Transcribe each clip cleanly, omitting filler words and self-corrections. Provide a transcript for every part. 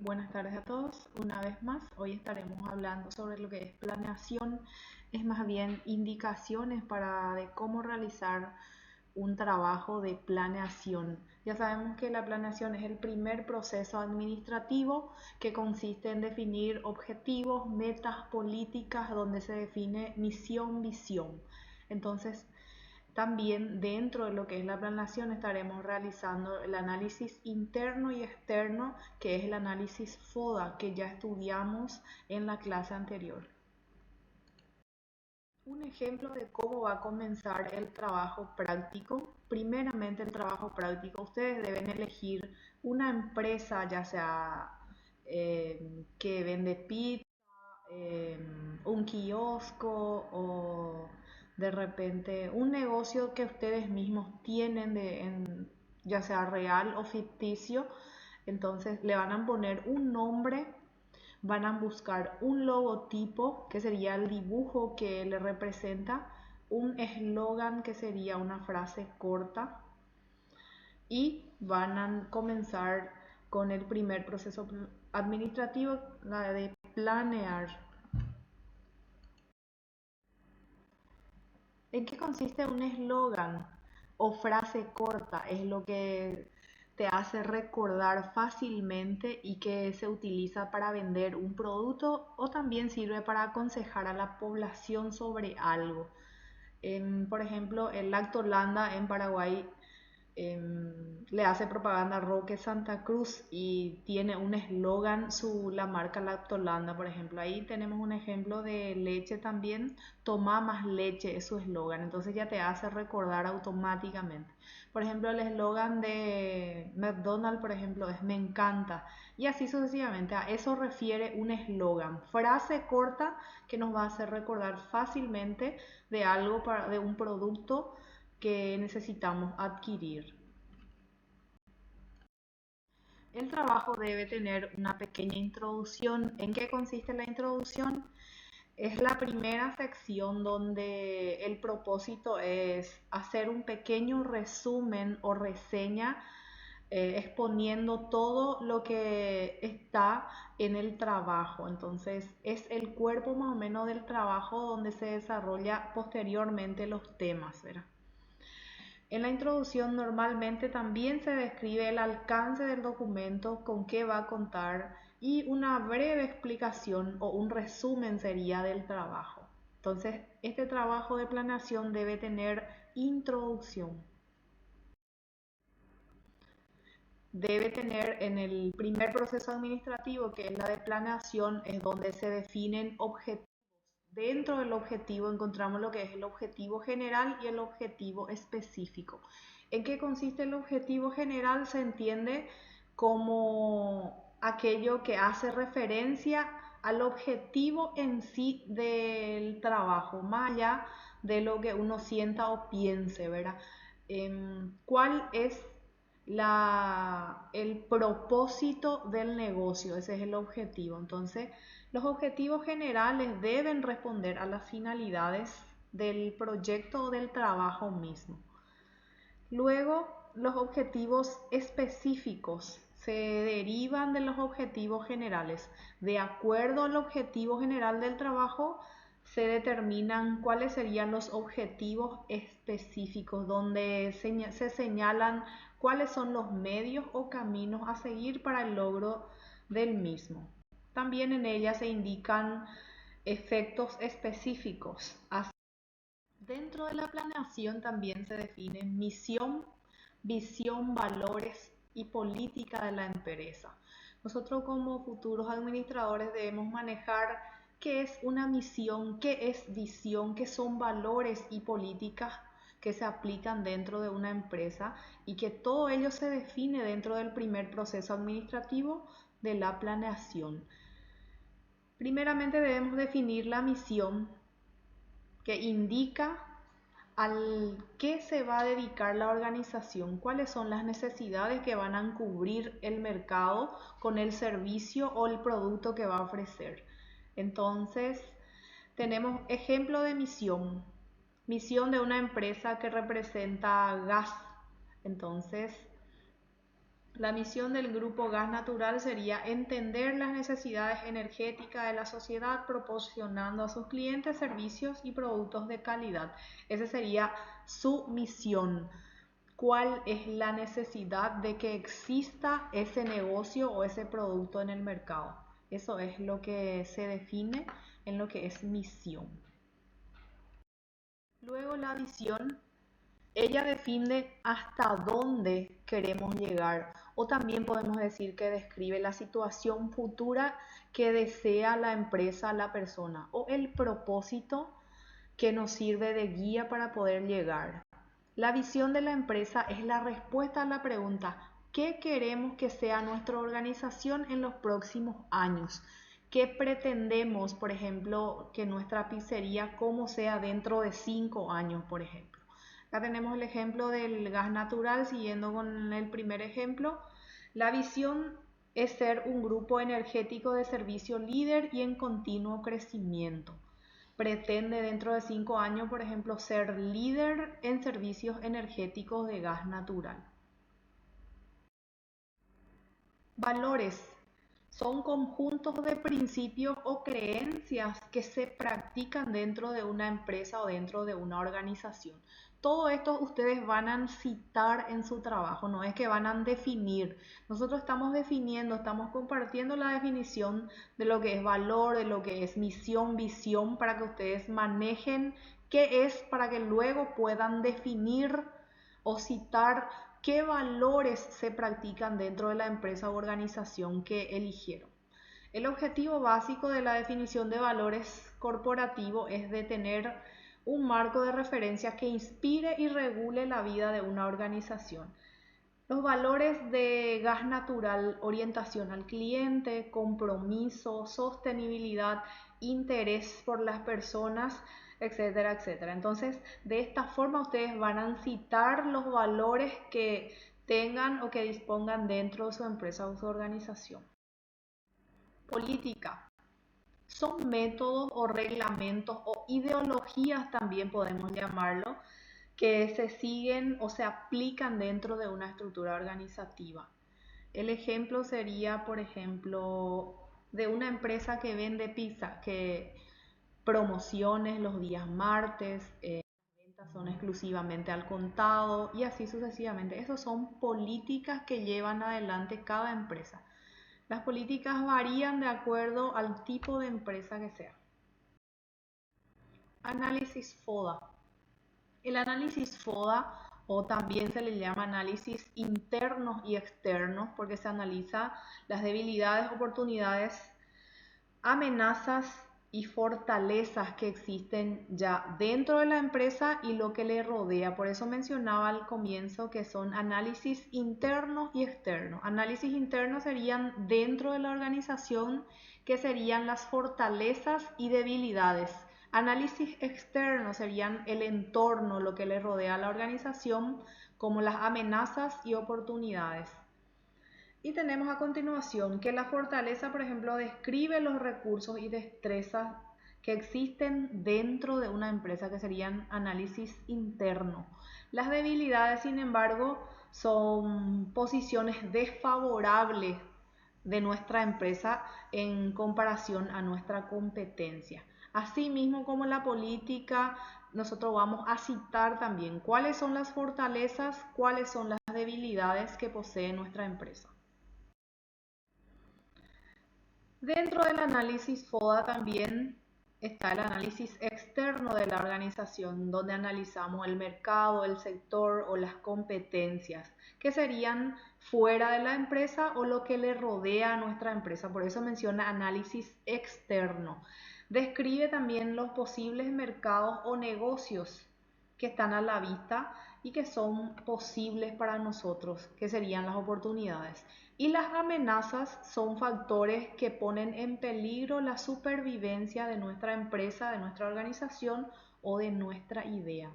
Buenas tardes a todos. Una vez más, hoy estaremos hablando sobre lo que es planeación, es más bien indicaciones de cómo realizar un trabajo de planeación. Ya sabemos que la planeación es el primer proceso administrativo que consiste en definir objetivos, metas políticas, donde se define misión, visión. Entonces, también dentro de lo que es la planeación estaremos realizando el análisis interno y externo, que es el análisis FODA, que ya estudiamos en la clase anterior. Un ejemplo de cómo va a comenzar el trabajo práctico. Primeramente, el trabajo práctico, ustedes deben elegir una empresa, ya sea que vende pizza, eh, un kiosco o de repente un negocio que ustedes mismos tienen, ya sea real o ficticio. Entonces le van a poner un nombre, van a buscar un logotipo que sería el dibujo que le representa, un eslogan que sería una frase corta, y van a comenzar con el primer proceso administrativo, la de planear. ¿En qué consiste un eslogan o frase corta? Es lo que te hace recordar fácilmente y que se utiliza para vender un producto o también sirve para aconsejar a la población sobre algo. Por ejemplo, el Lactolanda en Paraguay le hace propaganda a Roque Santa Cruz y tiene un eslogan, la marca Lactolanda, por ejemplo. Ahí tenemos un ejemplo de leche también, toma más leche es su eslogan, entonces ya te hace recordar automáticamente. Por ejemplo, el eslogan de McDonald's, por ejemplo, es me encanta, y así sucesivamente. A eso refiere un eslogan, frase corta que nos va a hacer recordar fácilmente de algo, de un producto que necesitamos adquirir. El trabajo debe tener una pequeña introducción. ¿En qué consiste la introducción? Es la primera sección donde el propósito es hacer un pequeño resumen o reseña, exponiendo todo lo que está en el trabajo. Entonces es el cuerpo más o menos del trabajo donde se desarrolla posteriormente los temas, ¿verdad? En la introducción normalmente también se describe el alcance del documento, con qué va a contar y una breve explicación o un resumen sería del trabajo. Entonces, este trabajo de planeación debe tener introducción. Debe tener en el primer proceso administrativo, que es la de planeación, es donde se definen objetivos. Dentro del objetivo encontramos lo que es el objetivo general y el objetivo específico. ¿En qué consiste el objetivo general? Se entiende como aquello que hace referencia al objetivo en sí del trabajo, más allá de lo que uno sienta o piense, ¿verdad? ¿Cuál es el propósito del negocio? Ese es el objetivo. Entonces, los objetivos generales deben responder a las finalidades del proyecto o del trabajo mismo. Luego, los objetivos específicos se derivan de los objetivos generales. De acuerdo al objetivo general del trabajo, se determinan cuáles serían los objetivos específicos, donde se señalan cuáles son los medios o caminos a seguir para el logro del mismo. También en ella se indican efectos específicos. Dentro de la planeación también se define misión, visión, valores y política de la empresa. Nosotros como futuros administradores debemos manejar qué es una misión, qué es visión, qué son valores y políticas que se aplican dentro de una empresa, y que todo ello se define dentro del primer proceso administrativo de la planeación. Primeramente debemos definir la misión, que indica al qué se va a dedicar la organización, cuáles son las necesidades que van a cubrir el mercado con el servicio o el producto que va a ofrecer. Entonces, tenemos ejemplo de misión. Misión de una empresa que representa gas. Entonces, La misión del grupo Gas Natural sería entender las necesidades energéticas de la sociedad proporcionando a sus clientes servicios y productos de calidad. Esa sería su misión. ¿Cuál es la necesidad de que exista ese negocio o ese producto en el mercado? Eso es lo que se define en lo que es misión. Luego la visión, ella define hasta dónde queremos llegar, o también podemos decir que describe la situación futura que desea la empresa, la persona, o el propósito que nos sirve de guía para poder llegar. La visión de la empresa es la respuesta a la pregunta: ¿qué queremos que sea nuestra organización en los próximos años? ¿Qué pretendemos, por ejemplo, que nuestra pizzería cómo sea dentro de 5 años, por ejemplo? Acá tenemos el ejemplo del gas natural, siguiendo con el primer ejemplo. La visión es ser un grupo energético de servicio líder y en continuo crecimiento. Pretende dentro de 5 años, por ejemplo, ser líder en servicios energéticos de gas natural. Valores son conjuntos de principios o creencias que se practican dentro de una empresa o dentro de una organización. Todo esto ustedes van a citar en su trabajo, no es que van a definir. Nosotros estamos definiendo, estamos compartiendo la definición de lo que es valor, de lo que es misión, visión, para que ustedes manejen qué es, para que luego puedan definir o citar qué valores se practican dentro de la empresa o organización que eligieron. El objetivo básico de la definición de valores corporativo es de tener un marco de referencia que inspire y regule la vida de una organización. Los valores de gas natural: orientación al cliente, compromiso, sostenibilidad, interés por las personas, etcétera, etcétera. Entonces, de esta forma ustedes van a citar los valores que tengan o que dispongan dentro de su empresa o su organización. Política. Son métodos o reglamentos o ideologías, también podemos llamarlo, que se siguen o se aplican dentro de una estructura organizativa. El ejemplo sería, por ejemplo, de una empresa que vende pizza, que promociones los días martes, las ventas son exclusivamente al contado y así sucesivamente. Esas son políticas que llevan adelante cada empresa. Las políticas varían de acuerdo al tipo de empresa que sea. Análisis FODA. El análisis FODA, o también se le llama análisis internos y externos, porque se analiza las debilidades, oportunidades, amenazas y fortalezas que existen ya dentro de la empresa y lo que le rodea. Por eso mencionaba al comienzo que son análisis internos y externos. Análisis internos serían dentro de la organización, que serían las fortalezas y debilidades. Análisis externo serían el entorno, lo que le rodea a la organización, como las amenazas y oportunidades. Y tenemos a continuación que la fortaleza, por ejemplo, describe los recursos y destrezas que existen dentro de una empresa, que serían análisis interno. Las debilidades, sin embargo, son posiciones desfavorables de nuestra empresa en comparación a nuestra competencia. Asimismo, como la política, nosotros vamos a citar también cuáles son las fortalezas, cuáles son las debilidades que posee nuestra empresa. Dentro del análisis FODA también está el análisis externo de la organización, donde analizamos el mercado, el sector o las competencias, que serían fuera de la empresa o lo que le rodea a nuestra empresa. Por eso menciona análisis externo. Describe también los posibles mercados o negocios que están a la vista y que son posibles para nosotros, que serían las oportunidades. Y las amenazas son factores que ponen en peligro la supervivencia de nuestra empresa, de nuestra organización o de nuestra idea.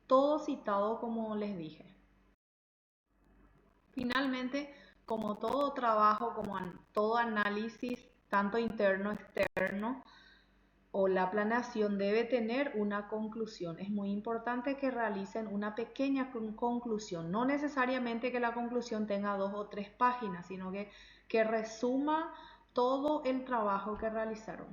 Todo citado como les dije. Finalmente, como todo trabajo, como todo análisis, tanto interno, externo, o la planeación debe tener una conclusión. Es muy importante que realicen una pequeña conclusión, no necesariamente que la conclusión tenga 2 o 3 páginas, sino que resuma todo el trabajo que realizaron.